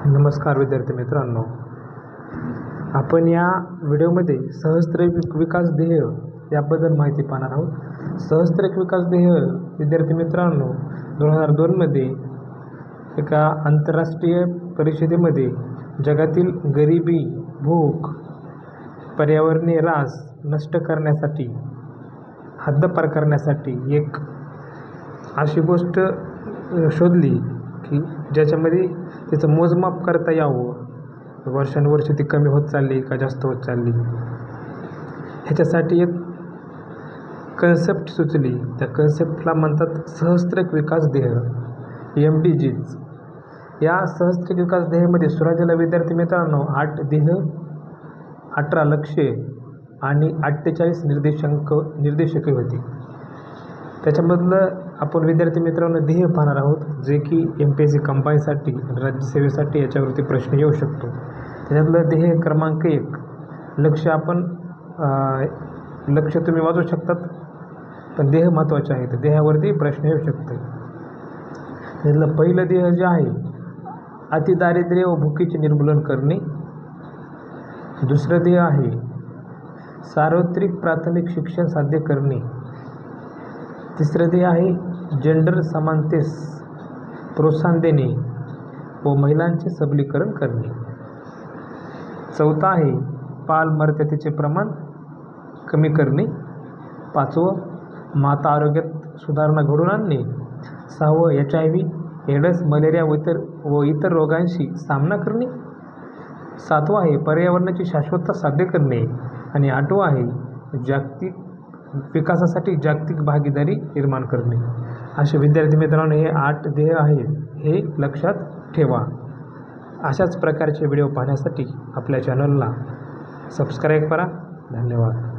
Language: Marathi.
नमस्कार विद्यार्थी मित्रांनो, आपण या व्हिडिओमध्ये सहस्त्रक विकास ध्येय याबद्दल माहिती पाहणार आहोत। सहस्त्रक विकास ध्येय विद्यार्थी मित्रांनो 2002 मध्ये एका आंतरराष्ट्रीय परिषदेमध्ये जगातील गरिबी, भूक, पर्यावरणीय ऱ्हास नष्ट करण्यासाठी, हद्दपार करण्यासाठी एक अशी गोष्ट शोधली की ज्याच्यामध्ये त्याचं मोजमाप करता यावं, वर्षानुवर्षे ती कमी होत चालली का जास्त होत चालली, ह्याच्यासाठी एक कन्सेप्ट सुचली। त्या कन्सेप्टला म्हणतात सहस्त्रक विकास ध्येय MDGs। या सहस्त्रक विकास ध्येयामध्ये सुरुवातीला विद्यार्थी मित्रांनो 8 ध्येय, 18 लक्ष्ये आणि 48 निर्देशके होती। त्याच्यामधलं आपण विद्यार्थी मित्रांनो ध्येय पाहणार आहोत, जे की MPSC कंबाईनसाठी राज्यसेवेसाठी याच्यावरती प्रश्न येऊ शकतो। त्याच्यातलं ध्येय क्रमांक 1 लक्ष्य, आपण लक्ष्य तुम्ही वाचू शकतात, पण ध्येय महत्त्वाचे आहे, तर ध्येयावरती प्रश्न येऊ शकतो। त्यातलं पहिलं ध्येय जे आहे अतिदारिद्र्य व भुकेचे निर्मूलन करणे। दुसरं ध्येय आहे सार्वत्रिक प्राथमिक शिक्षण साध्य करणे। तिसरं ध्येय आहे जेंडर समानतेस प्रोत्साहन देणे व महिलांचे सबलीकरण करणे। चौथा आहे बालमर्त्यतेचे प्रमाण कमी करणे। पाचवं माता आरोग्यात सुधारणा घडवून आणणे। सहावं HIV, एड्स, मलेरिया व इतर रोगांशी सामना करणे। सातवं आहे पर्यावरणाची शाश्वतता साध्य करणे। आणि आठवं आहे जागतिक विकासासाठी जागतिक भागीदारी निर्माण करणे। असे विद्यार्थी मित्रांनो हे 8 ध्येय आहेत, हे लक्षात ठेवा। अशाच प्रकारचे व्हिडिओ पाहण्यासाठी आपल्या चॅनलला सबस्क्राईब करा। धन्यवाद।